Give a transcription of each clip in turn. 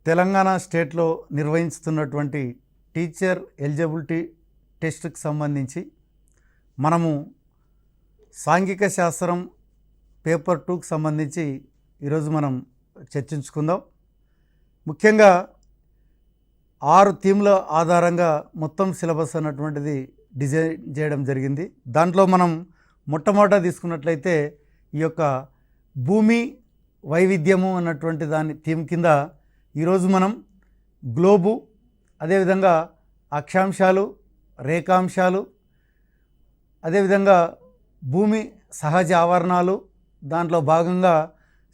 తెలంగాణ స్టేట్లో నిర్వహిస్తున్నటువంటి teacher eligibility టెస్ట్కి సంబంధించి మనము సాంఘిక శాస్త్రం పేపర్ 2కి సంబంధించి ఈరోజు మనం చర్చించుకుందాం. ముఖ్యంగా 6 థీమ్ల ఆధారంగా మొత్తం సిలబస్ అన్నటువంటిది డిజైన్ చేయడం జరిగింది. దాంట్లో మనం మొట్టమొదట తీసుకున్నట్లయితే ఈ యొక్క భూమి వైవిధ్యము అన్నటువంటి దాని థీమ్ కింద ఈరోజు మనం గ్లోబు, అదేవిధంగా అక్షాంశాలు, రేఖాంశాలు, అదేవిధంగా భూమి సహజ ఆవరణాలు, దాంట్లో భాగంగా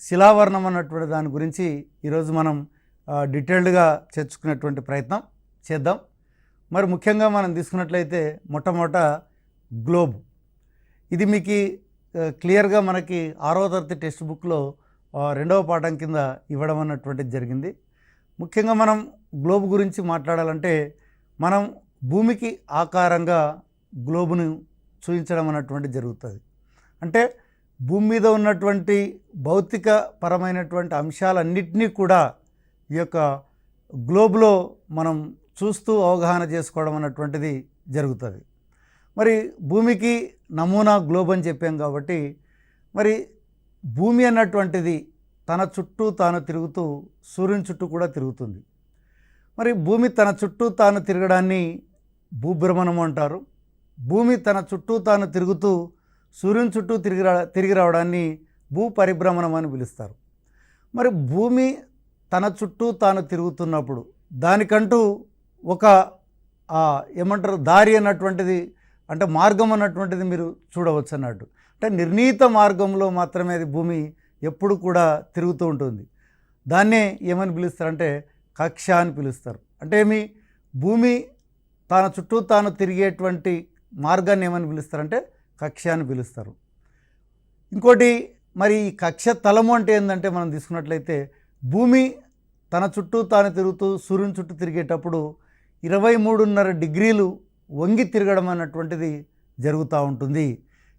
శిలావరణం అన్నటువంటి దాని గురించి ఈరోజు మనం డీటెయిల్డ్గా చర్చించుకునేటువంటి ప్రయత్నం చేద్దాం. మరి ముఖ్యంగా మనం తీసుకున్నట్లయితే మొట్టమొదట గ్లోబ్. ఇది మీకు క్లియర్గా మనకి 6వ తరగతి టెక్స్ట్ బుక్లో 2వ పాఠం కింద ఇవ్వడం అన్నటువంటిది జరిగింది. ముఖ్యంగా మనం గ్లోబ్ గురించి మాట్లాడాలంటే మనం భూమికి ఆకారంగా గ్లోబును చూపించడం అన్నటువంటి జరుగుతుంది. అంటే భూమి మీద ఉన్నటువంటి భౌతిక పరమైనటువంటి అంశాలన్నింటినీ కూడా ఈ యొక్క గ్లోబ్లో మనం చూస్తూ అవగాహన చేసుకోవడం అన్నటువంటిది జరుగుతుంది. మరి భూమికి నమూనా గ్లోబ్ అని చెప్పాం కాబట్టి మరి భూమి అన్నటువంటిది తన చుట్టూ తాను తిరుగుతూ సూర్యుని చుట్టూ కూడా తిరుగుతుంది. మరి భూమి తన చుట్టూ తాను తిరగడాన్ని భూభ్రమణం అంటారు. భూమి తన చుట్టూ తాను తిరుగుతూ సూర్యుని చుట్టూ తిరిగి రావడాన్ని భూ పరిభ్రమణం అని పిలుస్తారు. మరి భూమి తన చుట్టూ తాను తిరుగుతున్నప్పుడు దానికంటూ ఒక ఏమంటారు దారి అన్నటువంటిది, అంటే మార్గం అన్నటువంటిది మీరు చూడవచ్చు అన్నట్టు. అంటే నిర్ణీత మార్గంలో మాత్రమే అది భూమి ఎప్పుడు కూడా తిరుగుతూ ఉంటుంది. దాన్నే ఏమని పిలుస్తారంటే కక్ష అని పిలుస్తారు. అంటే ఏమి, భూమి తన చుట్టూ తాను తిరిగేటువంటి మార్గాన్ని ఏమని పిలుస్తారంటే కక్ష అని పిలుస్తారు. ఇంకోటి మరి ఈ కక్ష తలము అంటే ఏంటంటే మనం తీసుకున్నట్లయితే భూమి తన చుట్టూ తాను తిరుగుతూ సూర్యుని చుట్టూ తిరిగేటప్పుడు 23.5 డిగ్రీలు వంగి తిరగడం అన్నటువంటిది జరుగుతూ ఉంటుంది.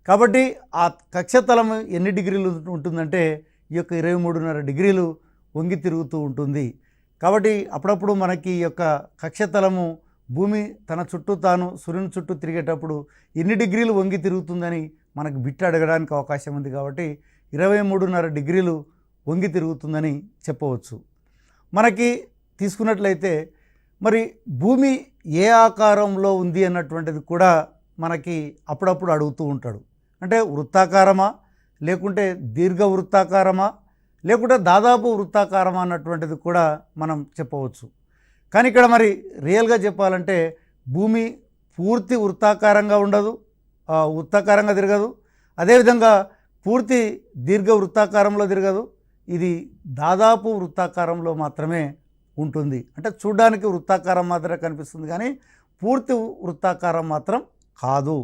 కాబట్టి ఆ కక్షతలం ఎన్ని డిగ్రీలు ఉంటుందంటే ఈ యొక్క 23.5 డిగ్రీలు వంగి తిరుగుతూ ఉంటుంది. కాబట్టి అప్పుడప్పుడు మనకి ఈ యొక్క కక్షతలము భూమి తన చుట్టూ తాను సూర్యుని చుట్టూ తిరిగేటప్పుడు ఎన్ని డిగ్రీలు వంగి తిరుగుతుందని మనకు బిట్ అడగడానికి అవకాశం ఉంది. కాబట్టి 23.5 డిగ్రీలు వంగి తిరుగుతుందని చెప్పవచ్చు. మనకి తీసుకున్నట్లయితే మరి భూమి ఏ ఆకారంలో ఉంది అన్నటువంటిది కూడా మనకి అప్పుడప్పుడు అడుగుతూ ఉంటాడు. అంటే వృత్తాకారమా, లేకుంటే దీర్ఘ వృత్తాకారమా, లేకుంటే దాదాపు వృత్తాకారమా అన్నటువంటిది కూడా మనం చెప్పవచ్చు. కానీ ఇక్కడ మరి రియల్గా చెప్పాలంటే భూమి పూర్తి వృత్తాకారంగా ఉండదు, వృత్తాకారంగా తిరగదు. అదేవిధంగా పూర్తి దీర్ఘ వృత్తాకారంలో తిరగదు. ఇది దాదాపు వృత్తాకారంలో మాత్రమే ఉంటుంది. అంటే చూడడానికి వృత్తాకారం మాత్రమే కనిపిస్తుంది, కానీ పూర్తి వృత్తాకారం మాత్రం కాదు.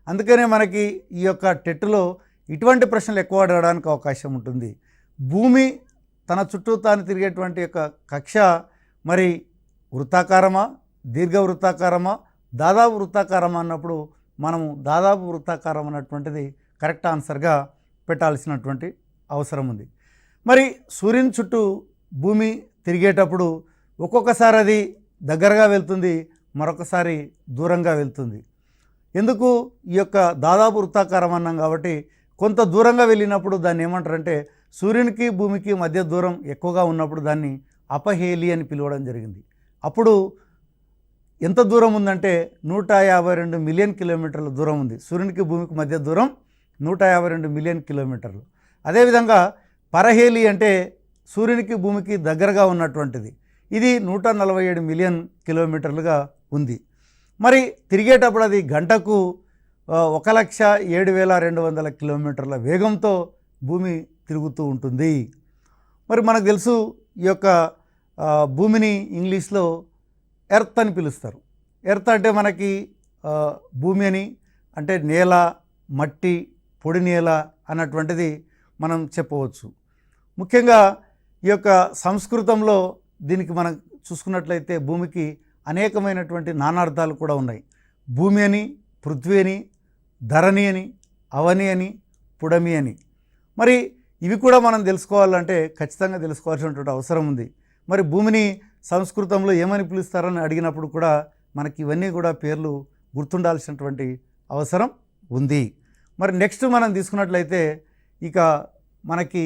అందుకనే మనకి ఈ యొక్క టెట్లో ఇటువంటి ప్రశ్నలు ఎక్కువ అడగడానికి అవకాశం ఉంటుంది. భూమి తన చుట్టూ తాను తిరిగేటువంటి యొక్క కక్ష మరి వృత్తాకారమా, దీర్ఘ వృత్తాకారమా, దాదాపు వృత్తాకారమా అన్నప్పుడు మనము దాదాపు వృత్తాకారం అన్నటువంటిది కరెక్ట్ ఆన్సర్గా పెట్టాల్సినటువంటి అవసరం ఉంది. మరి సూర్యుని చుట్టూ భూమి తిరిగేటప్పుడు ఒక్కొక్కసారి అది దగ్గరగా వెళ్తుంది, మరొకసారి దూరంగా వెళ్తుంది. ఎందుకు ఈ యొక్క దాదాపు వృత్తాకారం అన్నాం కాబట్టి కొంత దూరంగా వెళ్ళినప్పుడు దాన్ని ఏమంటారంటే సూర్యునికి భూమికి మధ్య దూరం ఎక్కువగా ఉన్నప్పుడు దాన్ని అపహేలి అని పిలవడం జరిగింది. అప్పుడు ఎంత దూరం ఉందంటే 152 మిలియన్ కిలోమీటర్ల దూరం ఉంది. సూర్యునికి భూమికి మధ్య దూరం 152 మిలియన్ కిలోమీటర్లు. అదేవిధంగా పరహేలి అంటే సూర్యునికి భూమికి దగ్గరగా ఉన్నటువంటిది, ఇది 147 మిలియన్ కిలోమీటర్లుగా ఉంది. మరి తిరిగేటప్పుడు అది గంటకు 1,07,200 కిలోమీటర్ల వేగంతో భూమి తిరుగుతూ ఉంటుంది. మరి మనకు తెలుసు ఈ యొక్క భూమిని ఇంగ్లీష్లో ఎర్త్ అని పిలుస్తారు. ఎర్త్ అంటే మనకి భూమి అని, అంటే నేల, మట్టి, పొడి నేల అన్నటువంటిది మనం చెప్పవచ్చు. ముఖ్యంగా ఈ యొక్క సంస్కృతంలో దీనికి మనం చూసుకున్నట్లయితే భూమికి అనేకమైనటువంటి నానార్థాలు కూడా ఉన్నాయి. భూమి అని, పృథ్వీ అని, ధరణి అని, అవని అని, పుడమి అని. మరి ఇవి కూడా మనం తెలుసుకోవాలంటే ఖచ్చితంగా తెలుసుకోవాల్సినటువంటి అవసరం ఉంది. మరి భూమిని సంస్కృతంలో ఏమని పిలుస్తారని అడిగినప్పుడు కూడా మనకి ఇవన్నీ కూడా పేర్లు గుర్తుండాల్సినటువంటి అవసరం ఉంది. మరి నెక్స్ట్ మనం తీసుకున్నట్లయితే ఇక మనకి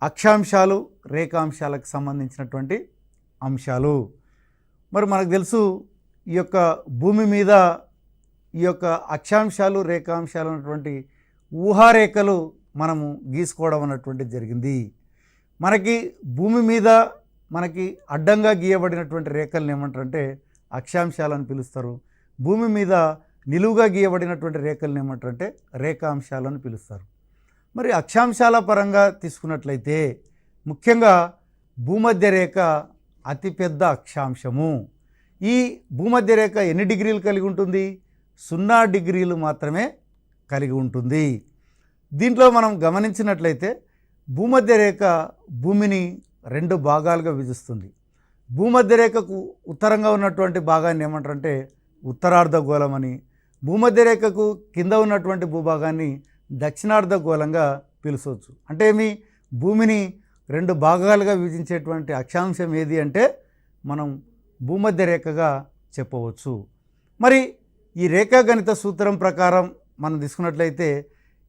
అక్షాంశాలు రేఖాంశాలకు సంబంధించినటువంటి అంశాలు. మరి మనకు తెలుసు ఈ యొక్క భూమి మీద ఈ యొక్క అక్షాంశాలు రేఖాంశాలు అన్నటువంటి ఊహారేఖలు మనము గీసుకోవడం అన్నటువంటిది జరిగింది. మనకి భూమి మీద మనకి అడ్డంగా గీయబడినటువంటి రేఖలను ఏమంటారంటే అక్షాంశాలని పిలుస్తారు. భూమి మీద నిలువుగా గీయబడినటువంటి రేఖలను ఏమంటారంటే రేఖాంశాలని పిలుస్తారు. మరి అక్షాంశాల పరంగా తీసుకున్నట్లయితే ముఖ్యంగా భూమధ్య రేఖ అతిపెద్ద అక్షాంశము. ఈ భూమధ్య రేఖ ఎన్ని డిగ్రీలు కలిగి ఉంటుంది? 0 డిగ్రీలు మాత్రమే కలిగి ఉంటుంది. దీంట్లో మనం గమనించినట్లయితే భూమధ్య రేఖ భూమిని 2 భాగాలుగా విభజిస్తుంది. భూమధ్య రేఖకు ఉత్తరంగా ఉన్నటువంటి భాగాన్ని ఏమంటారంటే ఉత్తరార్ధగోళం అని, భూమధ్య రేఖకు కింద ఉన్నటువంటి భూభాగాన్ని దక్షిణార్ధగోళంగా పిలుచవచ్చు. అంటే భూమిని 2 భాగాలుగా విభజించేటువంటి అక్షాంశం ఏది అంటే మనం భూమధ్య రేఖగా చెప్పవచ్చు. మరి ఈ రేఖాగణిత సూత్రం ప్రకారం మనం తీసుకున్నట్లయితే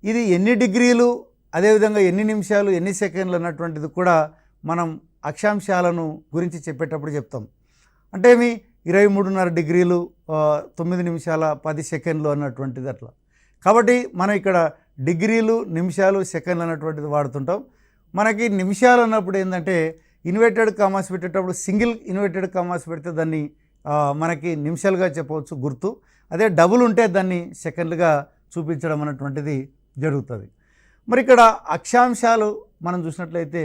ఇది ఎన్ని డిగ్రీలు, అదేవిధంగా ఎన్ని నిమిషాలు, ఎన్ని సెకండ్లు అన్నటువంటిది కూడా మనం అక్షాంశాలను గురించి చెప్పేటప్పుడు చెప్తాం. అంటే 23.5 డిగ్రీలు 9 నిమిషాల 10 సెకండ్లు అన్నటువంటిది అట్లా. కాబట్టి మనం ఇక్కడ డిగ్రీలు, నిమిషాలు, సెకండ్లు అన్నటువంటిది వాడుతుంటాం. మనకి నిమిషాలు అన్నప్పుడు ఏంటంటే ఇన్వర్టెడ్ కామాస్ పెట్టేటప్పుడు సింగిల్ ఇన్వర్టెడ్ కామాస్ పెడితే దాన్ని మనకి నిమిషాలుగా చెప్పవచ్చు గుర్తు. అదే డబుల్ ఉంటే దాన్ని సెకండ్లుగా చూపించడం అన్నటువంటిది జరుగుతుంది. మరి ఇక్కడ అక్షాంశాలు మనం చూసినట్లయితే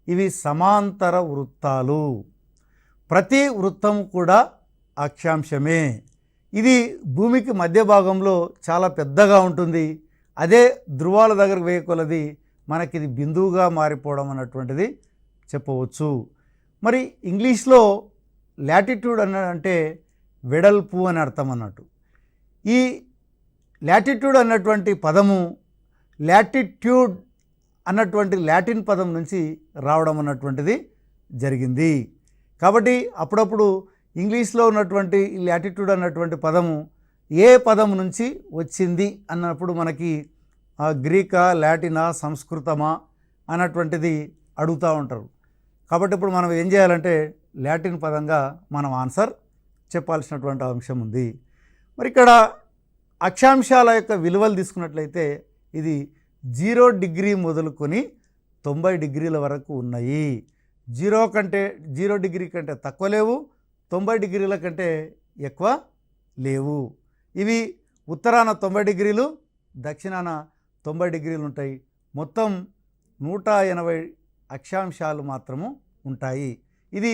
ఇవి సమాంతర వృత్తాలు. ప్రతి వృత్తం కూడా అక్షాంశమే. ఇది భూమికి మధ్య భాగంలో చాలా పెద్దగా ఉంటుంది. అదే ధృవాల దగ్గరకు వేయ కొలది మనకి ఇది బిందువుగా మారిపోవడం అన్నటువంటిది చెప్పవచ్చు. మరి ఇంగ్లీష్లో లాటిట్యూడ్ అంటే వెడల్పు అని అర్థం అన్నట్టు. ఈ లాటిట్యూడ్ అన్నటువంటి పదము లాటిట్యూడ్ అన్నటువంటి లాటిన్ పదం నుంచి రావడం అన్నటువంటిది జరిగింది. కాబట్టి అప్పుడప్పుడు ఇంగ్లీష్లో ఉన్నటువంటి లాటిట్యూడ్ అన్నటువంటి పదము ఏ పదం నుంచి వచ్చింది అన్నప్పుడు మనకి గ్రీకా, లాటినా, సంస్కృతమా అన్నటువంటిది అడుగుతూ ఉంటారు. కాబట్టి ఇప్పుడు మనం ఏం చేయాలంటే లాటిన్ పదంగా మనం ఆన్సర్ చెప్పాల్సినటువంటి అంశం ఉంది. మరి ఇక్కడ అక్షాంశాల యొక్క విలువలు తీసుకున్నట్లయితే ఇది 0 డిగ్రీ మొదలుకొని 90 డిగ్రీల వరకు ఉన్నాయి. 0 డిగ్రీ కంటే తక్కువ లేవు, 90 డిగ్రీల కంటే ఎక్కువ లేవు. ఇవి ఉత్తరాన 90 డిగ్రీలు, దక్షిణాన 90 డిగ్రీలు ఉంటాయి. మొత్తం 180 అక్షాంశాలు మాత్రము ఉంటాయి. ఇది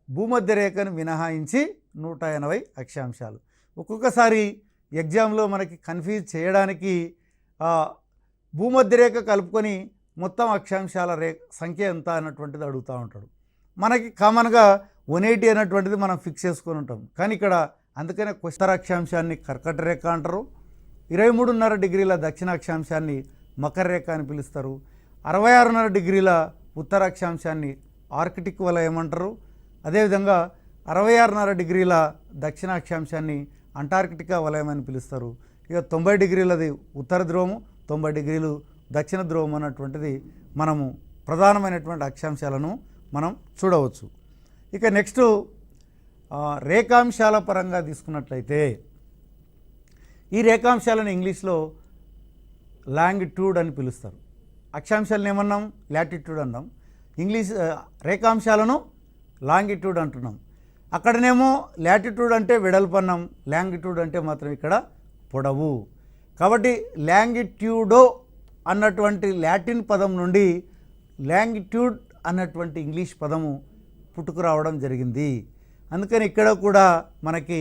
భూమధ్య రేఖను మినహాయించి 180 అక్షాంశాలు. ఒక్కొక్కసారి ఎగ్జామ్లో మనకి కన్ఫ్యూజ్ చేయడానికి భూమధ్య రేఖ కలుపుకొని మొత్తం అక్షాంశాల సంఖ్య ఎంత అన్నటువంటిది అడుగుతూ ఉంటాడు. మనకి కామన్గా 180 అన్నటువంటిది మనం ఫిక్స్ చేసుకొని ఉంటాం. కానీ ఇక్కడ అందుకనే ఉత్తర అక్షాంశాన్ని కర్కట రేఖ అంటారు. 23.5 డిగ్రీల దక్షిణ అక్షాంశాన్ని మకర రేఖ అని పిలుస్తారు. 66.5 డిగ్రీల ఉత్తర అక్షాంశాన్ని ఆర్కిటిక్ వలయం అంటారు. అదేవిధంగా 66.5 డిగ్రీల దక్షిణ అక్షాంశాన్ని అంటార్కిటికా వలయం అని పిలుస్తారు. ఇక 90 డిగ్రీలది ఉత్తర ధ్రువము, 90 డిగ్రీలు దక్షిణ ధ్రువం అన్నటువంటిది మనము ప్రధానమైనటువంటి అక్షాంశాలను మనం చూడవచ్చు. ఇక నెక్స్ట్ రేఖాంశాల పరంగా తీసుకున్నట్లయితే ఈ రేఖాంశాలను ఇంగ్లీష్లో లాంగిట్యూడ్ అని పిలుస్తారు. అక్షాంశాలను ఏమన్నాం? లాటిట్యూడ్ అన్నాం. ఇంగ్లీష్ రేఖాంశాలను లాంగిట్యూడ్ అంటున్నాం. అక్కడనేమో లాటిట్యూడ్ అంటే వెడల్పు అన్నాం, లాంగిట్యూడ్ అంటే మాత్రం ఇక్కడ పొడవు. కాబట్టి లాంగిట్యూడో అన్నటువంటి లాటిన్ పదం నుండి లాంగిట్యూడ్ అన్నటువంటి ఇంగ్లీష్ పదము పుట్టుకురావడం జరిగింది. అందుకని ఇక్కడ కూడా మనకి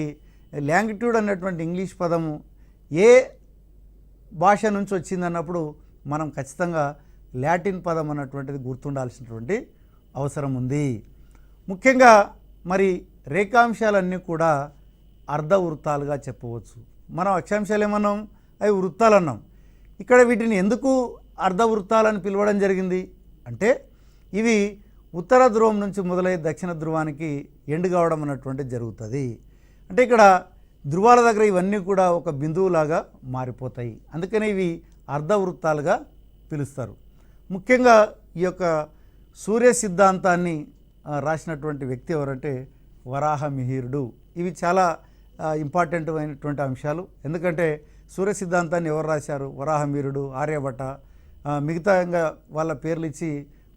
లాంగిట్యూడ్ అన్నటువంటి ఇంగ్లీష్ పదము ఏ భాష నుంచి వచ్చిందన్నప్పుడు మనం ఖచ్చితంగా లాటిన్ పదం అన్నటువంటిది గుర్తుండాల్సినటువంటి అవసరం ఉంది. ముఖ్యంగా మరి రేఖాంశాలన్నీ కూడా అర్ధవృత్తాలుగా చెప్పవచ్చు. మనం అక్షాంశాలు ఏమన్నాం? అవి వృత్తాలు అన్నాం. ఇక్కడ వీటిని ఎందుకు అర్ధవృత్తాలని పిలవడం జరిగింది అంటే ఇవి ఉత్తర ధ్రువం నుంచి మొదలై దక్షిణ ధ్రువానికి ఎండ్ కావడం అన్నటువంటిది జరుగుతుంది. అంటే ఇక్కడ ధ్రువాల దగ్గర ఇవన్నీ కూడా ఒక బిందువులాగా మారిపోతాయి. అందుకని ఇవి అర్ధవృత్తాలుగా పిలుస్తారు. ముఖ్యంగా ఈ యొక్క సూర్య సిద్ధాంతాన్ని రాసినటువంటి వ్యక్తి ఎవరంటే వరాహమిహిరుడు. ఇవి చాలా ఇంపార్టెంట్ అయినటువంటి అంశాలు. ఎందుకంటే సూర్య సిద్ధాంతాన్ని ఎవరు రాశారు? వరాహమిహిరుడు, ఆర్యభట్ట, మిగతాగా వాళ్ళ పేర్లు ఇచ్చి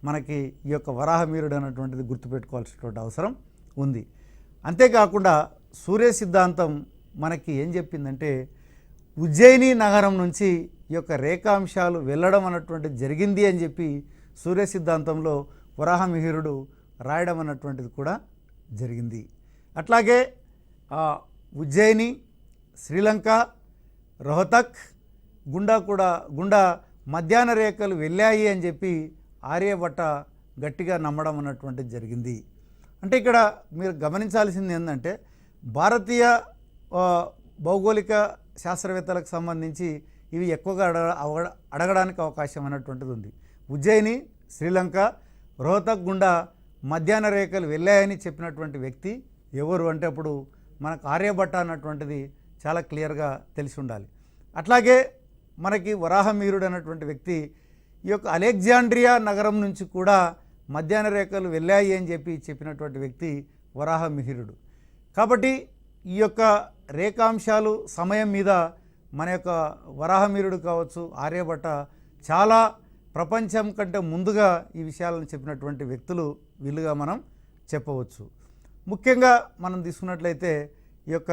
మనకి ఈ యొక్క వరాహమిహిరుడు అన్నటువంటిది గుర్తుపెట్టుకోవాల్సినటువంటి అవసరం ఉంది. అంతేకాకుండా సూర్య సిద్ధాంతం మనకి ఏం చెప్పిందంటే ఉజ్జయిని నగరం నుంచి ఈ యొక్క రేఖాంశాలు వెళ్ళడం అన్నటువంటిది జరిగింది అని చెప్పి సూర్య సిద్ధాంతంలో వరాహమిహిరుడు రాయడం అన్నటువంటిది కూడా జరిగింది. అట్లాగే ఉజ్జయిని, శ్రీలంక, రోహతక్ గుండా మధ్యాహ్న రేఖలు వెళ్ళాయి అని చెప్పి ఆర్యభట్ట గట్టిగా నమ్మడం అన్నటువంటిది జరిగింది. అంటే ఇక్కడ మీరు గమనించాల్సింది ఏంటంటే భారతీయ భౌగోళిక శాస్త్రవేత్తలకు సంబంధించి ఇవి ఎక్కువగా అడగడానికి అవకాశం అన్నటువంటిది ఉంది. ఉజ్జయిని, శ్రీలంక, రోహతక్ గుండా మధ్యాహ్న రేఖలు వెళ్ళాయని చెప్పినటువంటి వ్యక్తి ఎవరు అంటే అప్పుడు మనకు ఆర్యభట్ట అన్నటువంటిది చాలా క్లియర్గా తెలిసి ఉండాలి. అట్లాగే మనకి వరాహమిహిరుడు అన్నటువంటి వ్యక్తి ఈ యొక్క అలెగ్జాండ్రియా నగరం నుంచి కూడా మధ్యాహ్న రేఖలు వెళ్ళాయి అని చెప్పినటువంటి వ్యక్తి వరాహమిహిరుడు. కాబట్టి ఈ యొక్క రేఖాంశాలు సమయం మీద మన యొక్క వరాహమిహిరుడు కావచ్చు, ఆర్యభట్ట చాలా ప్రపంచం కంటే ముందుగా ఈ విషయాలను చెప్పినటువంటి వ్యక్తులు వీళ్ళుగా మనం చెప్పవచ్చు. ముఖ్యంగా మనం తీసుకున్నట్లయితే ఈ యొక్క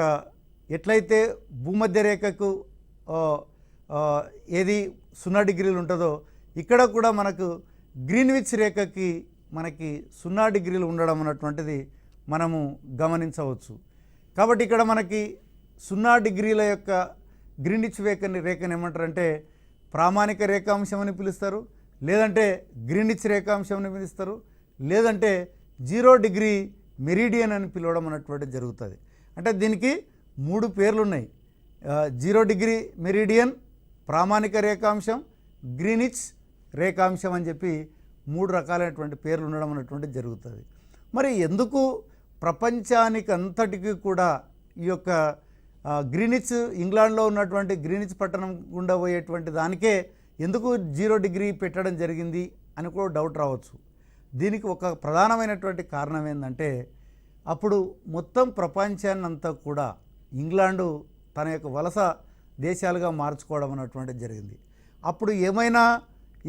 ఎట్లయితే భూమధ్య రేఖకు ఏది 0 డిగ్రీలు ఉంటుందో ఇక్కడ కూడా మనకు గ్రీన్విచ్ రేఖకి మనకి 0 డిగ్రీలు ఉండడం అన్నటువంటిది మనము గమనించవచ్చు. కాబట్టి ఇక్కడ మనకి 0 డిగ్రీల యొక్క గ్రీన్విచ్ రేఖని ఏమంటారంటే ప్రామాణిక రేఖాంశం అని పిలుస్తారు, లేదంటే గ్రీన్విచ్ రేఖాంశం అని పిలుస్తారు, లేదంటే 0 డిగ్రీ మెరిడియన్ అని పిలవడం అన్నటువంటిది జరుగుతుంది. అంటే దీనికి 3 పేర్లు ఉన్నాయి. 0 డిగ్రీ మెరిడియన్, ప్రామాణిక రేఖాంశం, గ్రీనిచ్ రేఖాంశం అని చెప్పి 3 రకాలైనటువంటి పేర్లు ఉండడం అన్నటువంటిది జరుగుతుంది. మరి ఎందుకు ప్రపంచానికి అంతటికీ కూడా ఈ యొక్క గ్రీనిచ్, ఇంగ్లాండ్లో ఉన్నటువంటి గ్రీనిచ్ పట్టణం గుండా పోయేటువంటి దానికే ఎందుకు 0 డిగ్రీ పెట్టడం జరిగింది అని కూడా డౌట్ రావచ్చు. దీనికి ఒక ప్రధానమైనటువంటి కారణం ఏంటంటే అప్పుడు మొత్తం ప్రపంచాన్ని అంతా కూడా ఇంగ్లాండు తన యొక్క వలస దేశాలుగా మార్చుకోవడం అన్నటువంటిది జరిగింది. అప్పుడు ఏమైనా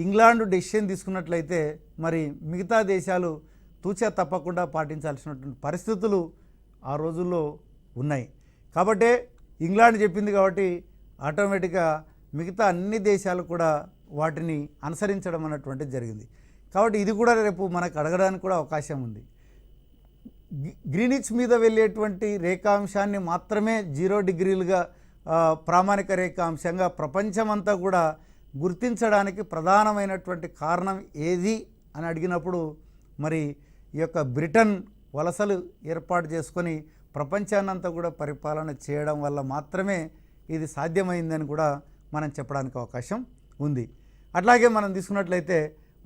ఇంగ్లాండు డెసిషన్ తీసుకున్నట్లయితే మరి మిగతా దేశాలు తూచా తప్పకుండా పాటించాల్సినటువంటి పరిస్థితులు ఆ రోజుల్లో ఉన్నాయి. కాబట్టే ఇంగ్లాండ్ చెప్పింది కాబట్టి ఆటోమేటిక్గా మిగతా అన్ని దేశాలు కూడా వాటిని అనుసరించడం అన్నటువంటిది జరిగింది. కాబట్టి ఇది కూడా రేపు మనకు అడగడానికి కూడా అవకాశం ఉంది. గ్రీనిచ్ మీద వెళ్ళేటువంటి రేఖాంశాన్ని మాత్రమే 0 డిగ్రీలుగా ప్రామాణిక రేఖాంశంగా ప్రపంచమంతా కూడా గుర్తించడానికి ప్రధానమైనటువంటి కారణం ఏది అని అడిగినప్పుడు మరి ఈ యొక్క బ్రిటన్ వలసలు ఏర్పాటు చేసుకొని ప్రపంచాన్నంతా కూడా పరిపాలన చేయడం వల్ల మాత్రమే ఇది సాధ్యమైందని కూడా మనం చెప్పడానికి అవకాశం ఉంది. అట్లాగే మనం తీసుకున్నట్లయితే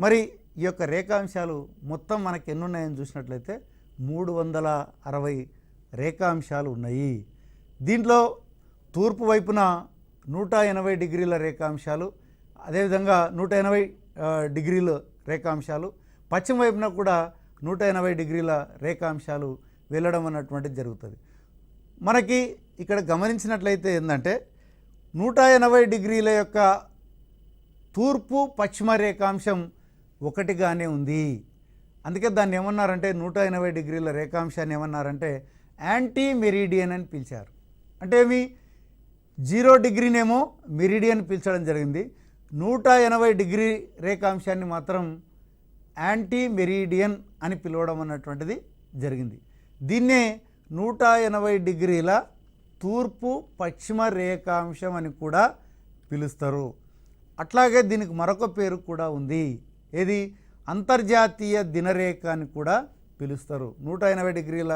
మరి ఈ యొక్క రేఖాంశాలు మొత్తం మనకి ఎన్ని ఉన్నాయని చూసినట్లయితే 360 రేఖాంశాలు ఉన్నాయి. దీంట్లో తూర్పు వైపున 180 డిగ్రీల రేఖాంశాలు, అదేవిధంగా 180 డిగ్రీల రేఖాంశాలు, పశ్చిమ వైపున కూడా 180 డిగ్రీల రేఖాంశాలు వెళ్ళడం అన్నటువంటిది జరుగుతుంది. మనకి ఇక్కడ గమనించినట్లయితే ఏంటంటే 180 డిగ్రీల యొక్క తూర్పు పశ్చిమ రేఖాంశం ఒకటిగానే ఉంది. అందుకే దాన్ని ఏమన్నారంటే 180 డిగ్రీల రేఖాంశాన్ని ఏమన్నారంటే యాంటీ మెరిడియన్ అని పిలిచారు. అంటే ఏమి 0 డిగ్రీనేమో మెరిడియన్ పిలిచడం జరిగింది, 180 డిగ్రీ రేఖాంశాన్ని మాత్రం యాంటీ మెరిడియన్ అని పిలవడం అన్నటువంటిది జరిగింది. దీన్నే 180 డిగ్రీల తూర్పు పశ్చిమ రేఖాంశం అని కూడా పిలుస్తారు. అట్లాగే దీనికి మరొక పేరు కూడా ఉంది, ఏది అంతర్జాతీయ దినరేఖ అని కూడా పిలుస్తారు. 180 డిగ్రీల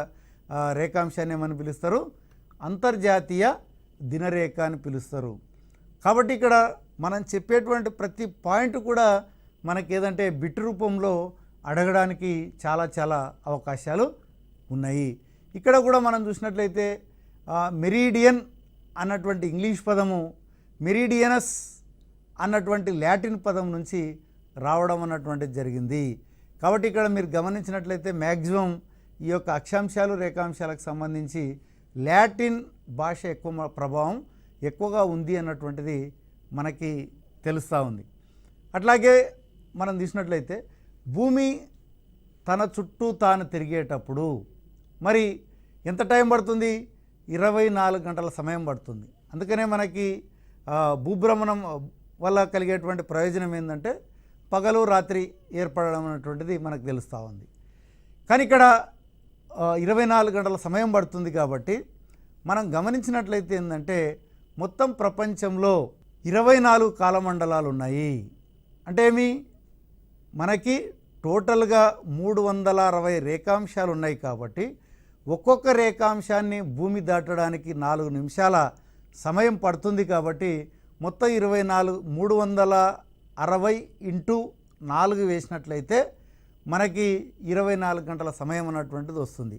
రేఖాంశాన్ని ఏమని పిలుస్తారు? అంతర్జాతీయ దినరేఖ అని పిలుస్తారు. కాబట్టి ఇక్కడ మనం చెప్పేటువంటి ప్రతి పాయింట్ కూడా మనకి ఏదంటే బిట్ రూపంలో అడగడానికి చాలా చాలా అవకాశాలు ఉన్నాయి. ఇక్కడ కూడా మనం చూసినట్లయితే మెరీడియన్ అన్నటువంటి ఇంగ్లీష్ పదము మెరీడియనస్ అన్నటువంటి లాటిన్ పదం నుంచి రావడం అన్నటువంటిది జరిగింది. కాబట్టి ఇక్కడ మీరు గమనించినట్లయితే మ్యాక్సిమం ఈ యొక్క అక్షాంశాలు రేఖాంశాలకు సంబంధించి లాటిన్ భాష ఎక్కువ ప్రభావం ఎక్కువగా ఉంది అన్నటువంటిది మనకి తెలుస్తూ ఉంది. అట్లాగే మనం చూసినట్లయితే భూమి తన చుట్టూ తాను తిరిగేటప్పుడు మరి ఎంత టైం పడుతుంది? 24 గంటల సమయం పడుతుంది. అందుకనే మనకి భూభ్రమణం వల్ల కలిగేటువంటి ప్రయోజనం ఏంటంటే పగలు రాత్రి ఏర్పడడం అనేటువంటిది మనకు తెలుస్తూ ఉంది. కానీ ఇక్కడ 24 గంటల సమయం పడుతుంది. కాబట్టి మనం గమనించినట్లయితే ఏంటంటే మొత్తం ప్రపంచంలో 24 కాలమండలాలు ఉన్నాయి. అంటే ఏమి మనకి టోటల్గా 360 రేఖాంశాలు ఉన్నాయి. కాబట్టి ఒక్కొక్క రేఖాంశాన్ని భూమి దాటడానికి 4 నిమిషాల సమయం పడుతుంది. కాబట్టి మొత్తం 360 ఇంటూ 4 వేసినట్లయితే మనకి 24 గంటల సమయం అన్నటువంటిది వస్తుంది.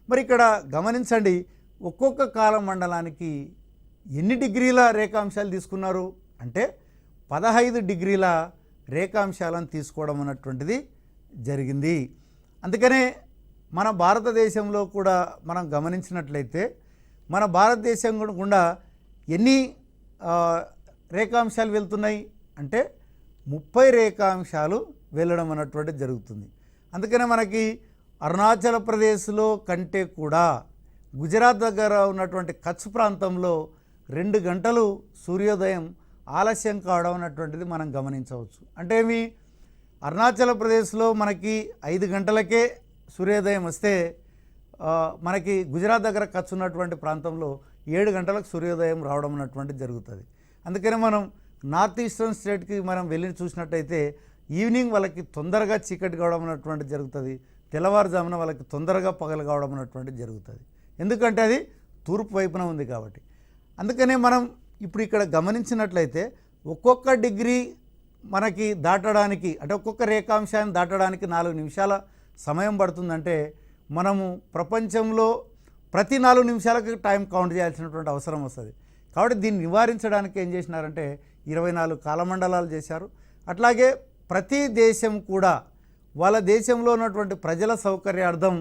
మరి ఇక్కడ గమనించండి, ఒక్కొక్క కాల మండలానికి ఎన్ని డిగ్రీల రేఖాంశాలు తీసుకున్నారు అంటే 15 డిగ్రీల రేఖాంశాలను తీసుకోవడం అన్నటువంటిది జరిగింది. అందుకనే మన భారతదేశంలో కూడా మనం గమనించినట్లయితే మన భారతదేశం గుండా ఎన్ని రేఖాంశాలు వెళ్తున్నాయి అంటే 30 రేఖాంశాలు వెళ్ళడం అన్నటువంటిది జరుగుతుంది. అందుకనే మనకి అరుణాచల్ ప్రదేశ్లో కంటే కూడా గుజరాత్ దగ్గర ఉన్నటువంటి కచ్ ప్రాంతంలో 2 గంటలు సూర్యోదయం ఆలస్యం కావడం అన్నటువంటిది మనం గమనించవచ్చు. అంటే ఏమి అరుణాచల్ ప్రదేశ్లో మనకి 5 గంటలకే సూర్యోదయం వస్తే మనకి గుజరాత్ దగ్గర కచ్ ఉన్నటువంటి ప్రాంతంలో 7 గంటలకు సూర్యోదయం రావడం అన్నటువంటిది జరుగుతుంది. అందుకని మనం నార్త్ ఈస్టర్న్ స్టేట్కి మనం వెళ్ళి చూసినట్టయితే ఈవినింగ్ వాళ్ళకి తొందరగా చీకటి కావడం అన్నటువంటిది జరుగుతుంది. తెల్లవారుజామున వాళ్ళకి తొందరగా పగలు కావడం అన్నటువంటిది జరుగుతుంది. ఎందుకంటే అది తూర్పు వైపున ఉంది కాబట్టి. అందుకనే మనం ఇప్పుడు ఇక్కడ గమనించినట్లయితే ఒక్కొక్క డిగ్రీ మనకి దాటడానికి అంటే ఒక్కొక్క రేఖాంశాన్ని దాటడానికి 4 నిమిషాల సమయం పడుతుందంటే మనము ప్రపంచంలో ప్రతి 4 నిమిషాలకు టైం కౌంట్ చేయాల్సినటువంటి అవసరం వస్తుంది. కాబట్టి దీన్ని నివారించడానికి ఏం చేసినారంటే 24 కాలమండలాలు చేశారు. అట్లాగే ప్రతి దేశం కూడా వాళ్ళ దేశంలో ఉన్నటువంటి ప్రజల సౌకర్యార్థం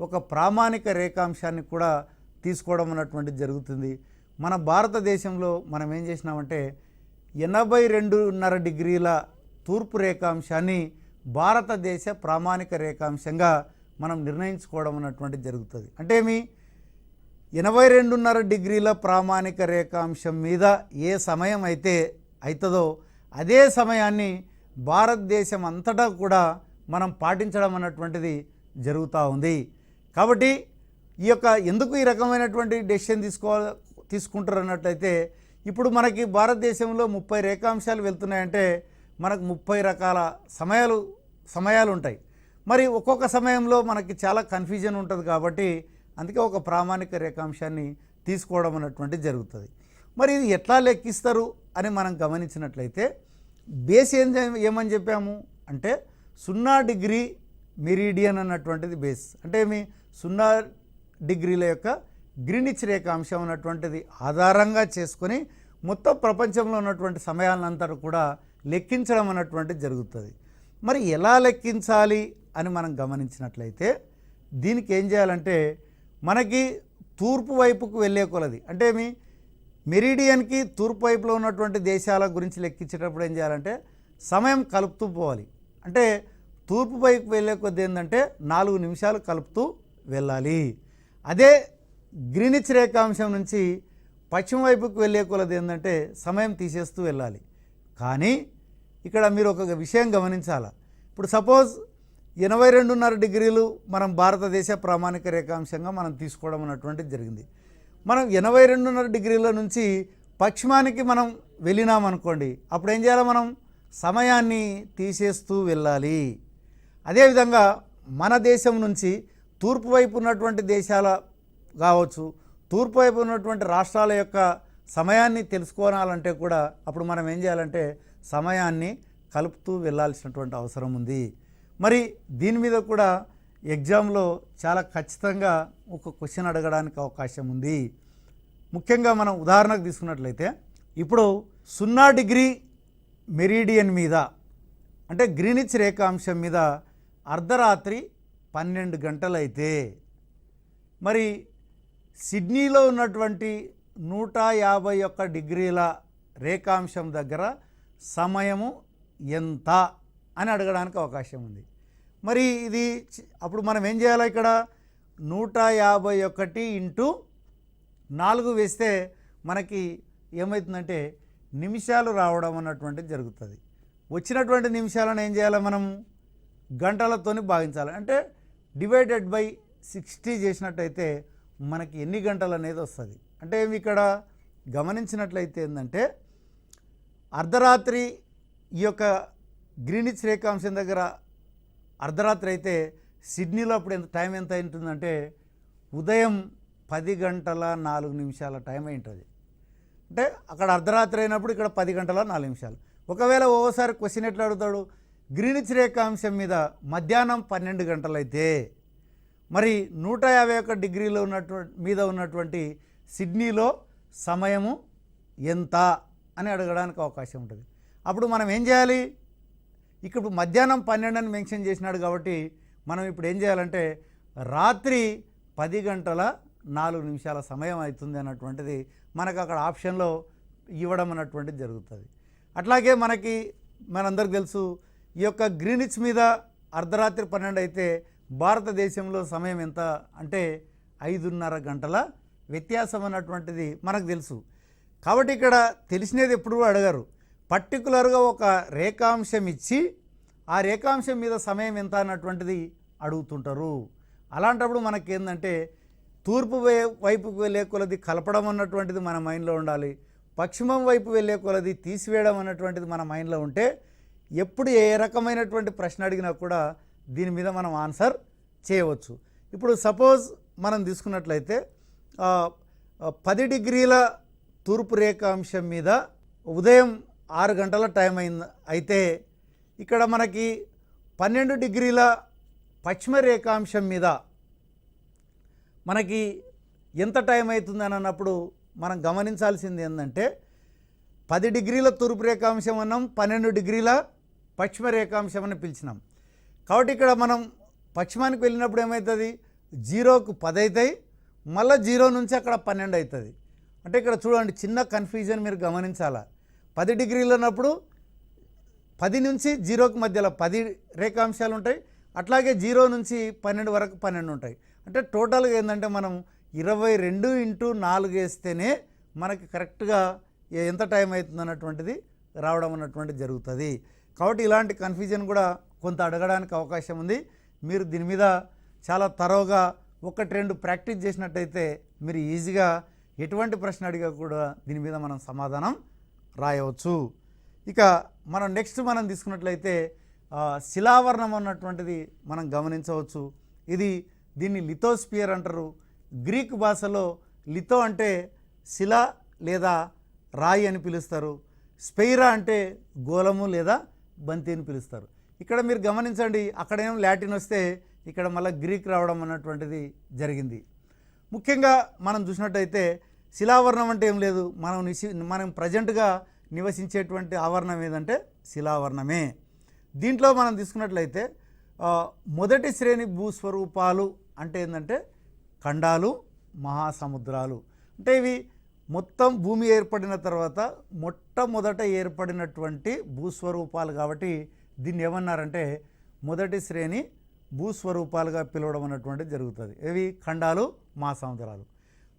ఒక ప్రామాణిక రేఖాంశాన్ని కూడా తీసుకోవడం అన్నటువంటిది జరుగుతుంది. మన భారతదేశంలో మనం ఏం చేసినామంటే 82.5 డిగ్రీల తూర్పు రేఖాంశాన్ని భారతదేశ ప్రామాణిక రేఖాంశంగా మనం నిర్ణయించుకోవడం అన్నటువంటిది జరుగుతుంది. అంటే ఏమి 82.5 డిగ్రీల ప్రామాణిక రేఖాంశం మీద ఏ సమయం అయితే అవుతుందో అదే సమయాన్ని భారతదేశం అంతటా కూడా మనం పాటించడం అన్నటువంటిది జరుగుతూ ఉంది. కాబట్టి ఈ యొక్క ఎందుకు ఈ రకమైనటువంటి డెసిషన్ తీసుకుంటారు అన్నట్లయితే ఇప్పుడు మనకి భారతదేశంలో 30 రేఖాంశాలు వెళ్తున్నాయంటే మనకు 30 రకాల సమయాలు ఉంటాయి. మరి ఒక్కొక్క సమయంలో మనకి చాలా కన్ఫ్యూజన్ ఉంటుంది. కాబట్టి అందుకే ఒక ప్రామాణిక రేఖాంశాన్ని తీసుకోవడం అన్నటువంటిది జరుగుతుంది. మరి ఇది ఎట్లా లెక్కిస్తారు అని మనం గమనించినట్లయితే బేస్ ఏమని చెప్పాము అంటే 0 డిగ్రీ మెరీడియన్ అన్నటువంటిది బేస్. అంటే మీ 0 డిగ్రీల యొక్క గ్రీనిచ్ రేఖాంశం అన్నటువంటిది ఆధారంగా చేసుకొని మొత్తం ప్రపంచంలో ఉన్నటువంటి సమయాలంతా కూడా లెక్కించడం అన్నటువంటిది జరుగుతుంది. మరి ఎలా లెక్కించాలి అని మనం గమనించినట్లయితే దీనికి ఏం చేయాలంటే మనకి తూర్పు వైపుకు వెళ్ళే కొలది అంటే మీ మెరీడియన్కి తూర్పు వైపులో ఉన్నటువంటి దేశాల గురించి లెక్కించేటప్పుడు ఏం చేయాలంటే సమయం కలుపుతూ పోవాలి. అంటే తూర్పు వైపు వెళ్ళే కొద్ది ఏంటంటే 4 నిమిషాలు కలుపుతూ వెళ్ళాలి. అదే గ్రీనిచ్ రేఖాంశం నుంచి పశ్చిమ వైపుకు వెళ్ళే కొలది ఏంటంటే సమయం తీసేస్తూ వెళ్ళాలి. కానీ ఇక్కడ మీరు ఒక విషయం గమనించాలి. ఇప్పుడు సపోజ్ 82.5 డిగ్రీలు మనం భారతదేశ ప్రామాణిక రేఖాంశంగా మనం తీసుకోవడం అన్నటువంటిది జరిగింది. మనం 82.5 డిగ్రీల నుంచి పశ్చిమానికి మనం వెళ్ళినామనుకోండి, అప్పుడు ఏం చేయాలి? మనం సమయాన్ని తీసేస్తూ వెళ్ళాలి. అదేవిధంగా మన దేశం నుంచి తూర్పు వైపు ఉన్నటువంటి దేశాల కావచ్చు, తూర్పు వైపు ఉన్నటువంటి రాష్ట్రాల యొక్క సమయాన్ని తెలుసుకోవాలంటే కూడా అప్పుడు మనం ఏం చేయాలంటే సమయాన్ని కలుపుతూ వెళ్ళాల్సినటువంటి అవసరం ఉంది. మరి దీని మీద కూడా ఎగ్జామ్లో చాలా ఖచ్చితంగా ఒక క్వశ్చన్ అడగడానికి అవకాశం ఉంది. ముఖ్యంగా మనం ఉదాహరణకు తీసుకున్నట్లయితే ఇప్పుడు 0 డిగ్రీ మెరీడియన్ మీద అంటే గ్రీనిచ్ రేఖాంశం మీద అర్ధరాత్రి 12 గంటలైతే మరి సిడ్నీలో ఉన్నటువంటి 151 డిగ్రీల రేఖాంశం దగ్గర సమయము ఎంత అని అడగడానికి అవకాశం ఉంది. మరి ఇది అప్పుడు మనం ఏం చేయాలి? ఇక్కడ 151 ఇంటూ 4 వేస్తే మనకి ఏమవుతుందంటే నిమిషాలు రావడం అన్నటువంటిది జరుగుతుంది. వచ్చినటువంటి నిమిషాలను ఏం చేయాలి? మనం గంటలతోని భాగించాలి. అంటే డివైడెడ్ బై 60 చేసినట్టయితే మనకి ఎన్ని గంటలు అనేది వస్తుంది. అంటే ఇక్కడ గమనించినట్లయితే ఏంటంటే అర్ధరాత్రి ఈ యొక్క గ్రీనిచ్ రేఖాంశం దగ్గర అర్ధరాత్రి అయితే సిడ్నీలో అప్పుడు టైం ఎంత ఉంటుందంటే ఉదయం 10:04 టైం అయి ఉంటుంది. అంటే అక్కడ అర్ధరాత్రి అయినప్పుడు ఇక్కడ 10:04. ఒకవేళ ఓసారి క్వశ్చన్ ఎట్లా అడుగుతాడు? గ్రీనిచ్ రేఖాంశం మీద మధ్యాహ్నం 12 గంటలైతే మరి 151 డిగ్రీలో మీద ఉన్నటువంటి సిడ్నీలో సమయము ఎంత అని అడగడానికి అవకాశం ఉంటుంది. అప్పుడు మనం ఏం చేయాలి? ఇక్కడ మధ్యాహ్నం 12 అని మెన్షన్ చేసినాడు కాబట్టి మనం ఇప్పుడు ఏం చేయాలంటే రాత్రి 10:04 సమయం అవుతుంది అన్నటువంటిది మనకు అక్కడ ఆప్షన్లో ఇవ్వడం అన్నటువంటిది జరుగుతుంది. అట్లాగే మనందరికి తెలుసు ఈ యొక్క గ్రీనిచ్ మీద అర్ధరాత్రి 12 అయితే భారతదేశంలో సమయం ఎంత అంటే 5:30 గంటల వ్యత్యాసం అన్నటువంటిది మనకు తెలుసు. కాబట్టి ఇక్కడ తెలిసినది ఎప్పుడు అడగరు. పర్టికులర్గా ఒక రేఖాంశం ఇచ్చి ఆ రేఖాంశం మీద సమయం ఎంత అన్నటువంటిది అడుగుతుంటారు. అలాంటప్పుడు మనకేందంటే తూర్పు వైపుకు వెళ్ళే కొలది కలపడం అన్నటువంటిది మన మైండ్లో ఉండాలి. పశ్చిమం వైపు వెళ్ళే కొలది తీసివేయడం అన్నటువంటిది మన మైండ్లో ఉంటే ఎప్పుడు ఏ రకమైనటువంటి ప్రశ్న అడిగినా కూడా దీని మీద మనం ఆన్సర్ చేయవచ్చు. ఇప్పుడు సపోజ్ మనం తీసుకున్నట్లయితే 10 డిగ్రీల తూర్పు రేఖాంశం మీద ఉదయం 6 గంటల టైం అయితే ఇక్కడ మనకి 12 డిగ్రీల పశ్చిమ రేఖాంశం మీద మనకి ఎంత టైం అవుతుందని అన్నప్పుడు మనం గమనించాల్సింది ఏంటంటే 10 డిగ్రీల తూర్పు రేఖాంశం అన్నాం, 12 డిగ్రీల పశ్చిమ రేఖాంశం అని పిలిచినాం. కాబట్టి ఇక్కడ మనం పశ్చిమానికి వెళ్ళినప్పుడు ఏమవుతుంది? 0కు 10 అవుతాయి, మళ్ళీ 0 నుంచి అక్కడ 12 అవుతుంది. అంటే ఇక్కడ చూడండి చిన్న కన్ఫ్యూజన్ మీరు గమనించాలా. 10 డిగ్రీలు ఉన్నప్పుడు 10 నుంచి 0కి మధ్యలో 10 రేఖాంశాలు ఉంటాయి. అట్లాగే 0 నుంచి 12 వరకు 12 ఉంటాయి. అంటే టోటల్గా ఏంటంటే మనం 22 ఇంటూ 4 వేస్తేనే మనకి కరెక్ట్గా ఎంత టైం అవుతుంది అన్నటువంటిది రావడం అన్నటువంటిది జరుగుతుంది. కాబట్టి ఇలాంటి కన్ఫ్యూజన్ కూడా కొంత అడగడానికి అవకాశం ఉంది. మీరు దీని మీద చాలా తరోగా 1-2 ప్రాక్టీస్ చేసినట్టయితే మీరు ఈజీగా ఎటువంటి ప్రశ్న అడిగా కూడా దీని మీద మనం సమాధానం రాయవచ్చు. ఇక మనం నెక్స్ట్ మనం తీసుకున్నట్లయితే శిలావరణం అన్నటువంటిది మనం గమనించవచ్చు. దీన్ని లిథోస్పియర్ అంటారు. గ్రీక్ భాషలో లిథో అంటే శిల లేదా రాయి అని పిలుస్తారు. స్పెయిరా అంటే గోళము లేదా బంతి అని పిలుస్తారు. ఇక్కడ మీరు గమనించండి, అక్కడేమో లాటిన్ వస్తే ఇక్కడ మళ్ళీ గ్రీక్ రావడం అన్నటువంటిది జరిగింది. ముఖ్యంగా మనం చూసినట్టయితే శిలావరణం అంటే ఏం లేదు, మనం ప్రజెంట్గా నివసించేటువంటి ఆవరణం ఏదంటే శిలావరణమే. దీంట్లో మనం తీసుకున్నట్లయితే మొదటి శ్రేణి భూస్వరూపాలు అంటే ఏంటంటే ఖండాలు, మహాసముద్రాలు. అంటే ఇవి మొత్తం భూమి ఏర్పడిన తర్వాత మొట్టమొదట ఏర్పడినటువంటి భూస్వరూపాలు కాబట్టి దీన్ని ఏమన్నారంటే మొదటి శ్రేణి భూస్వరూపాలుగా పిలవడం అన్నటువంటిది జరుగుతుంది. ఇవి ఖండాలు, మహాసముద్రాలు.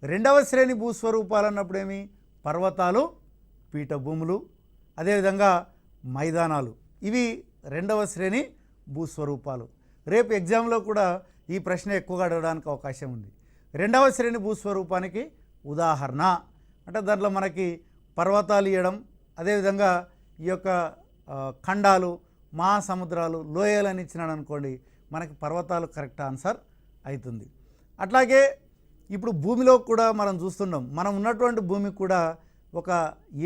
రెండవ శ్రేణి భూస్వరూపాలు అన్నప్పుడు ఏమి? పర్వతాలు, పీఠభూములు, అదేవిధంగా మైదానాలు. ఇవి రెండవ శ్రేణి భూస్వరూపాలు. రేపు ఎగ్జామ్లో కూడా ఈ ప్రశ్న ఎక్కువగా అడగడానికి అవకాశం ఉంది. రెండవ శ్రేణి భూస్వరూపానికి ఉదాహరణ అంటే దాంట్లో మనకి పర్వతాలు ఇవ్వడం, అదేవిధంగా ఈ యొక్క ఖండాలు, మహాసముద్రాలు, లోయలు అని ఇచ్చినాడు అనుకోండి, మనకి పర్వతాలు కరెక్ట్ ఆన్సర్ అవుతుంది. అట్లాగే ఇప్పుడు భూమిలో కూడా మనం చూస్తున్నాం, మనం ఉన్నటువంటి భూమి కూడా ఒక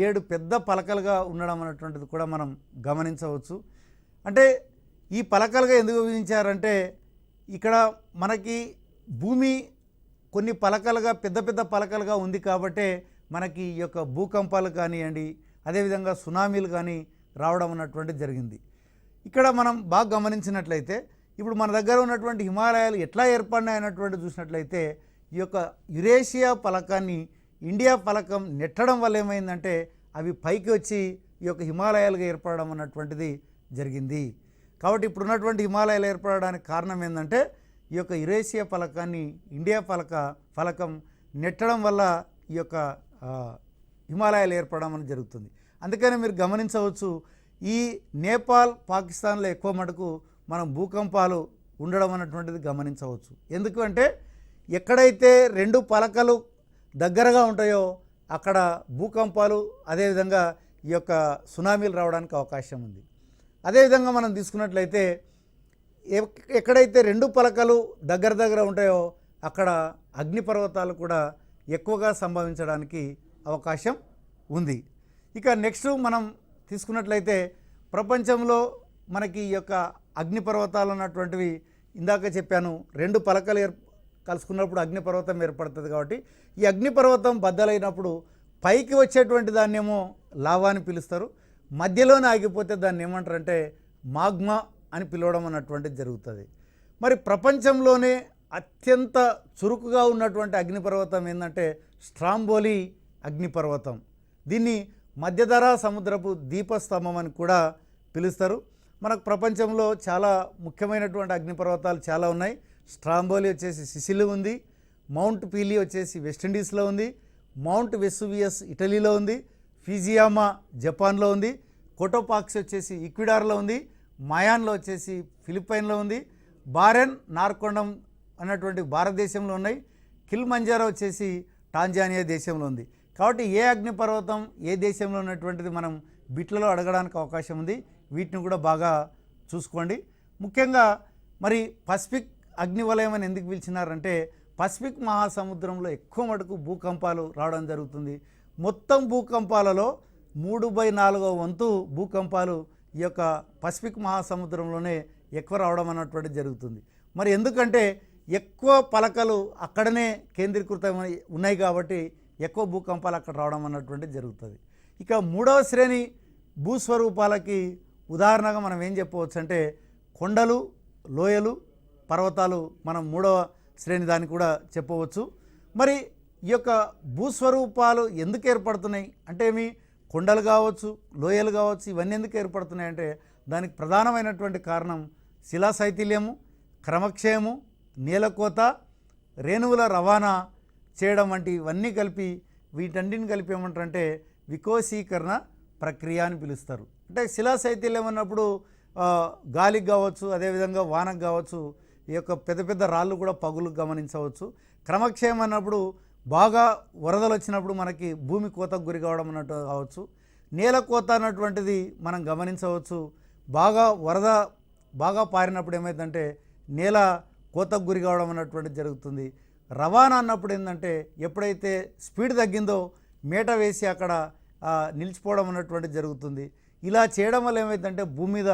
7 పెద్ద పలకలుగా ఉండడం అనేటువంటిది కూడా మనం గమనించవచ్చు. అంటే ఈ పలకలుగా ఎందుకు విభజించారంటే ఇక్కడ మనకి భూమి కొన్ని పలకలుగా పెద్ద పెద్ద పలకలుగా ఉంది కాబట్టే మనకి ఈ యొక్క భూకంపాలు కానివ్వండి, అదేవిధంగా సునామీలు కానీ రావడం అన్నటువంటి జరిగింది. ఇక్కడ మనం బాగా గమనించినట్లయితే ఇప్పుడు మన దగ్గర ఉన్నటువంటి హిమాలయాలు ఎట్లా ఏర్పడినాయి అన్నటువంటి చూసినట్లయితే ఈ యొక్క యురేషియా పలకాన్ని ఇండియా పలకం నెట్టడం వల్ల ఏమైందంటే అవి పైకి వచ్చి ఈ యొక్క హిమాలయాలుగా ఏర్పడడం అన్నటువంటిది జరిగింది. కాబట్టి ఇప్పుడున్నటువంటి హిమాలయాలు ఏర్పడడానికి కారణం ఏంటంటే ఈ యొక్క యురేషియా పలకాన్ని ఇండియా పలకం నెట్టడం వల్ల ఈ యొక్క హిమాలయాలు ఏర్పడడం అనేది జరుగుతుంది. అందుకని మీరు గమనించవచ్చు, ఈ నేపాల్ పాకిస్తాన్లో ఎక్కువ మటుకు మనం భూకంపాలు ఉండడం అన్నటువంటిది గమనించవచ్చు. ఎందుకంటే ఎక్కడైతే రెండు పలకలు దగ్గరగా ఉంటాయో అక్కడ భూకంపాలు అదేవిధంగా ఈ యొక్క సునామీలు రావడానికి అవకాశం ఉంది. అదేవిధంగా మనం తీసుకున్నట్లయితే ఎక్కడైతే రెండు పలకలు దగ్గర ఉంటాయో అక్కడ అగ్నిపర్వతాలు కూడా ఎక్కువగా సంభవించడానికి అవకాశం ఉంది. ఇక నెక్స్ట్ మనం తీసుకున్నట్లయితే ప్రపంచంలో మనకి ఈ యొక్క అగ్నిపర్వతాలు అన్నటువంటివి ఇందాక చెప్పాను, రెండు పలకలు కలుసుకున్నప్పుడు అగ్నిపర్వతం ఏర్పడుతుంది. కాబట్టి ఈ అగ్నిపర్వతం బద్దలైనప్పుడు పైకి వచ్చేటువంటి దాన్నేమో లావా అని పిలుస్తారు, మధ్యలోనే ఆగిపోతే దాన్ని ఏమంటారంటే మాగ్మా అని పిలవడం అన్నటువంటిది జరుగుతుంది. మరి ప్రపంచంలోనే అత్యంత చురుకుగా ఉన్నటువంటి అగ్నిపర్వతం ఏంటంటే స్ట్రాంబోలి అగ్నిపర్వతం. దీన్ని మధ్యధరా సముద్రపు దీపస్తంభం అని కూడా పిలుస్తారు. మనకు ప్రపంచంలో చాలా ముఖ్యమైనటువంటి అగ్నిపర్వతాలు చాలా ఉన్నాయి. స్ట్రాంబోలి వచ్చేసి సిసిలి ఉంది, మౌంట్ పీలీ వచ్చేసి వెస్టిండీస్లో ఉంది, మౌంట్ వెసువియస్ ఇటలీలో ఉంది, ఫిజియామా జపాన్లో ఉంది, కోటోపాక్స్ వచ్చేసి ఈక్విడార్లో ఉంది, మయాన్లో వచ్చేసి ఫిలిప్పైన్లో ఉంది, బారెన్ నార్కొండం అన్నటువంటి భారతదేశంలో ఉన్నాయి, కిల్మంజారో వచ్చేసి టాంజానియా దేశంలో ఉంది. కాబట్టి ఏ అగ్నిపర్వతం ఏ దేశంలో ఉన్నటువంటిది మనం బిట్లలో అడగడానికి అవకాశం ఉంది. వీటిని కూడా బాగా చూసుకోండి. ముఖ్యంగా మరి పసిఫిక్ అగ్నివలయం అని ఎందుకు పిలిచినారంటే పసిఫిక్ మహాసముద్రంలో ఎక్కువ మటుకు భూకంపాలు రావడం జరుగుతుంది. మొత్తం భూకంపాలలో 3/4 వంతు భూకంపాలు ఈ యొక్క పసిఫిక్ మహాసముద్రంలోనే ఎక్కువ రావడం అన్నటువంటిది జరుగుతుంది. మరి ఎందుకంటే ఎక్కువ పలకలు అక్కడనే కేంద్రీకృతమై ఉన్నాయి కాబట్టి ఎక్కువ భూకంపాలు అక్కడ రావడం అన్నటువంటిది జరుగుతుంది. ఇక 3వ శ్రేణి భూస్వరూపాలకి ఉదాహరణగా మనం ఏం చెప్పవచ్చు అంటే కొండలు, లోయలు, పర్వతాలు మనం 3వ శ్రేణి దాన్ని కూడా చెప్పవచ్చు. మరి ఈ యొక్క భూస్వరూపాలు ఎందుకు ఏర్పడుతున్నాయి అంటే ఏమి కొండలు కావచ్చు, లోయలు కావచ్చు, ఇవన్నీ ఎందుకు ఏర్పడుతున్నాయి అంటే దానికి ప్రధానమైనటువంటి కారణం శిలాశైథిల్యము, క్రమక్షయము, నేలకోత, రేణువుల రవాణా చేయడం వంటి ఇవన్నీ కలిపి వీటన్నిటిని కలిపి ఏమంటారంటే వికోసీకరణ ప్రక్రియ అని పిలుస్తారు. అంటే శిలాశైథిల్యం అన్నప్పుడు గాలికి కావచ్చు, అదేవిధంగా వానకు కావచ్చు, ఈ యొక్క పెద్ద పెద్ద రాళ్ళు కూడా పగులు గమనించవచ్చు. క్రమక్షయం అన్నప్పుడు బాగా వరదలు వచ్చినప్పుడు మనకి భూమి కోతకు గురి కావడం అన్నట్టు కావచ్చు. నేల కోత అన్నటువంటిది మనం గమనించవచ్చు. వరద బాగా పారినప్పుడు ఏమైందంటే నేల కోతకు గురి కావడం అన్నటువంటిది జరుగుతుంది. రవాణా అన్నప్పుడు ఏంటంటే ఎప్పుడైతే స్పీడ్ తగ్గిందో మేట వేసి అక్కడ నిలిచిపోవడం అన్నటువంటిది జరుగుతుంది. ఇలా చేయడం వల్ల ఏమైందంటే భూమి మీద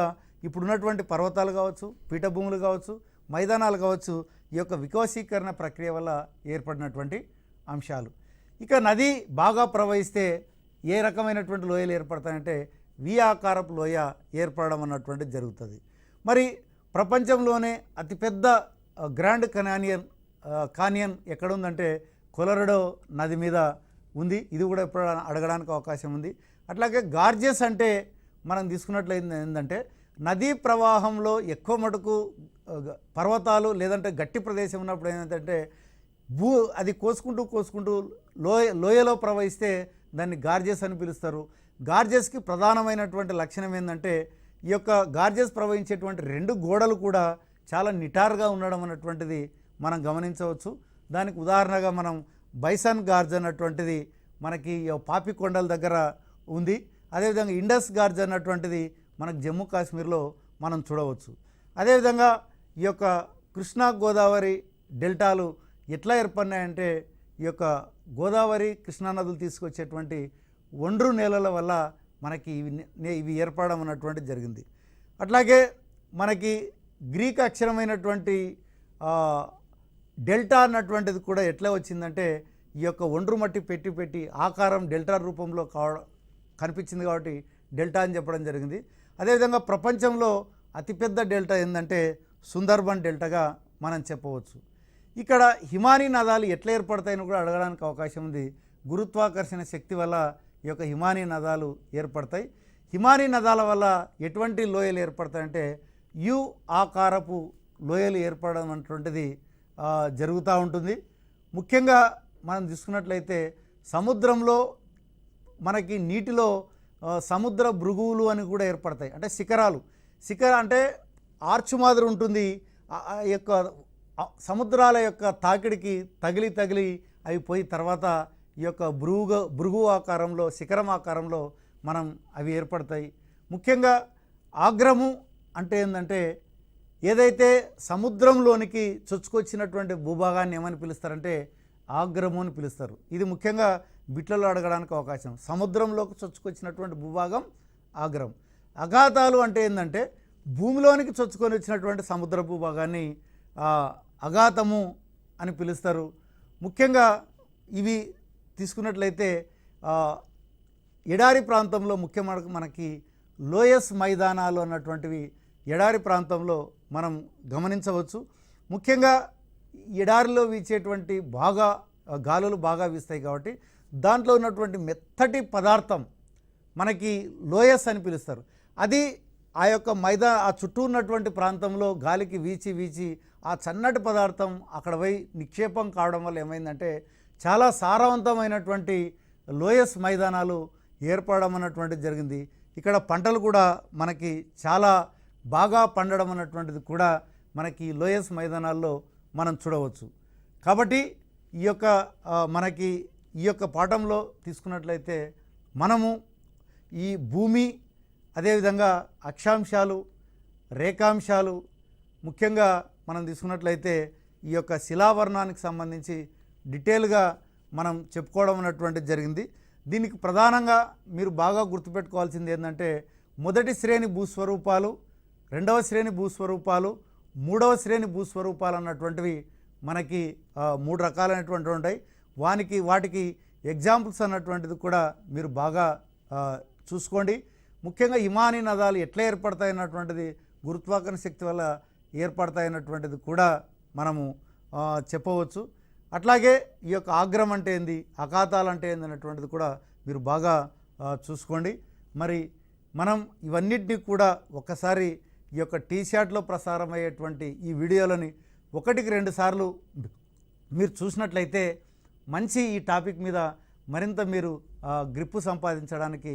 ఇప్పుడున్నటువంటి పర్వతాలు కావచ్చు, పీఠభూములు కావచ్చు, మైదానాలు కావచ్చు, ఈ యొక్క వికోసీకరణ ప్రక్రియ వల్ల ఏర్పడినటువంటి అంశాలు. ఇక నది బాగా ప్రవహిస్తే ఏ రకమైనటువంటి లోయలు ఏర్పడతాయంటే వి ఆకారపు లోయ ఏర్పడడం అన్నటువంటిది జరుగుతుంది. మరి ప్రపంచంలోనే అతిపెద్ద గ్రాండ్ కానియన్ ఎక్కడుందంటే కొలరాడో నది మీద ఉంది. ఇది కూడా ఎప్పుడు అడగడానికి అవకాశం ఉంది. అట్లాగే గార్జెస్ అంటే మనం తీసుకున్నట్లయితే ఏంటంటే నదీ ప్రవాహంలో ఎక్కువ మటుకు పర్వతాలు లేదంటే గట్టి ప్రదేశం ఉన్నప్పుడు ఏంటంటే అది కోసుకుంటూ లోయలో ప్రవహిస్తే దాన్ని గార్జెస్ అని పిలుస్తారు. గార్జెస్కి ప్రధానమైనటువంటి లక్షణం ఏంటంటే ఈ యొక్క గార్జెస్ ప్రవహించేటువంటి 2 గోడలు కూడా చాలా నిటారుగా ఉండడం అన్నటువంటిది మనం గమనించవచ్చు. దానికి ఉదాహరణగా మనం బైసన్ గార్జ్ అన్నటువంటిది మనకి పాపికొండల దగ్గర ఉంది. అదేవిధంగా ఇండస్ గార్జ్ అన్నటువంటిది మనకు జమ్మూ కాశ్మీర్లో మనం చూడవచ్చు. అదేవిధంగా ఈ యొక్క కృష్ణా గోదావరి డెల్టాలు ఎట్లా ఏర్పడినాయంటే ఈ యొక్క గోదావరి కృష్ణా నదులు తీసుకొచ్చేటువంటి ఒండ్రు నేలల వల్ల మనకి ఇవి ఏర్పడడం అన్నటువంటి జరిగింది. అట్లాగే మనకి గ్రీక్ అక్షరమైనటువంటి డెల్టా అన్నటువంటిది కూడా ఎట్లా వచ్చిందంటే ఈ యొక్క ఒండ్రు మట్టి పెట్టి పెట్టి ఆకారం డెల్టా రూపంలో కనిపించింది కాబట్టి డెల్టా అని చెప్పడం జరిగింది. అదేవిధంగా ప్రపంచంలో అతిపెద్ద డెల్టా ఏంటంటే సుందర్బన్ డెల్టాగా మనం చెప్పవచ్చు. ఇక్కడ హిమానీ నదాలు ఎట్లా ఏర్పడతాయని కూడా అడగడానికి అవకాశం ఉంది. గురుత్వాకర్షణ శక్తి వల్ల ఈ యొక్క హిమానీ నదాలు ఏర్పడతాయి. హిమానీ నదాల వల్ల ఎటువంటి లోయలు ఏర్పడతాయంటే యు ఆకారపు లోయలు ఏర్పడడం అటువంటిది జరుగుతూ ఉంటుంది. ముఖ్యంగా మనం తీసుకున్నట్లయితే సముద్రంలో మనకి నీటిలో సముద్ర భృగువులు అని కూడా ఏర్పడతాయి. అంటే శిఖరాలు అంటే ఆర్చ్ మాదిరి ఉంటుంది. ఈ యొక్క సముద్రాల యొక్క తాకిడికి తగిలి అవి పోయి తర్వాత ఈ యొక్క భృగు ఆకారంలో శిఖరం ఆకారంలో మనం అవి ఏర్పడతాయి. ముఖ్యంగా ఆగ్రము అంటే ఏంటంటే ఏదైతే సముద్రంలోనికి చొచ్చుకొచ్చినటువంటి భూభాగాన్ని ఏమని పిలుస్తారంటే ఆగ్రము అని పిలుస్తారు. ఇది ముఖ్యంగా బిట్లలో అడగడానికి అవకాశం. సముద్రంలోకి చొచ్చుకొచ్చినటువంటి భూభాగం ఆగ్రం. అఘాతాలు అంటే ఏంటంటే భూమిలోనికి చొచ్చుకొని వచ్చినటువంటి సముద్ర భూభాగాన్ని అఘాతము అని పిలుస్తారు. ముఖ్యంగా ఇవి తీసుకున్నట్లయితే ఎడారి ప్రాంతంలో ముఖ్యమైన మనకి లోయస్ మైదానాలు అన్నటువంటివి ఎడారి ప్రాంతంలో మనం గమనించవచ్చు. ముఖ్యంగా ఎడారిలో వీచేటువంటి గాలులు బాగా వీస్తాయి కాబట్టి దాంట్లో ఉన్నటువంటి మెత్తటి పదార్థం మనకి లోయస్ అని పిలుస్తారు. అది ఆ యొక్క ఆ చుట్టూ ఉన్నటువంటి ప్రాంతంలో గాలికి వీచి ఆ చన్నటి పదార్థం అక్కడ పోయి నిక్షేపం కావడం వల్ల ఏమైందంటే చాలా సారవంతమైనటువంటి లోయస్ మైదానాలు ఏర్పడడం అన్నటువంటిది జరిగింది. ఇక్కడ పంటలు కూడా మనకి చాలా బాగా పండడం అన్నటువంటిది కూడా మనకి లోయస్ మైదానాల్లో మనం చూడవచ్చు. కాబట్టి మనకి ఈ యొక్క పాఠంలో తీసుకున్నట్లయితే మనము ఈ భూమి అదేవిధంగా అక్షాంశాలు రేఖాంశాలు ముఖ్యంగా మనం తీసుకున్నట్లయితే ఈ యొక్క శిలావర్ణానికి సంబంధించి డీటెయిల్గా మనం చెప్పుకోవడం అన్నటువంటిది జరిగింది. దీనికి ప్రధానంగా మీరు బాగా గుర్తుపెట్టుకోవాల్సింది ఏంటంటే మొదటి శ్రేణి భూస్వరూపాలు, రెండవ శ్రేణి భూస్వరూపాలు, మూడవ శ్రేణి భూస్వరూపాలు అన్నటువంటివి మనకి 3 రకాలైనటువంటివి ఉంటాయి. వాటికి ఎగ్జాంపుల్స్ అన్నటువంటిది కూడా మీరు బాగా చూసుకోండి. ముఖ్యంగా హిమానీ నదాలు ఎట్లా ఏర్పడతాయి అన్నటువంటిది గురుత్వాకర్షణ శక్తి వల్ల ఏర్పడతాయన్నటువంటిది కూడా మనము చెప్పవచ్చు. అట్లాగే ఈ యొక్క ఆగ్రం అంటే ఏంది, అఘాతాలు అంటే ఏంది అన్నటువంటిది కూడా మీరు బాగా చూసుకోండి. మరి మనం ఇవన్నిటినీ కూడా ఒకసారి ఈ యొక్క టీషాట్లో ప్రసారం అయ్యేటువంటి ఈ వీడియోలని 1-2 సార్లు మీరు చూసినట్లయితే మంచి ఈ టాపిక్ మీద మరింత మీరు గ్రిప్పు సంపాదించడానికి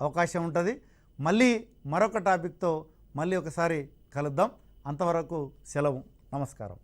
అవకాశం ఉంటుంది. మళ్ళీ మరొక టాపిక్తో మళ్ళీ ఒకసారి కలుద్దాం. అంతవరకు సెలవు. నమస్కారం.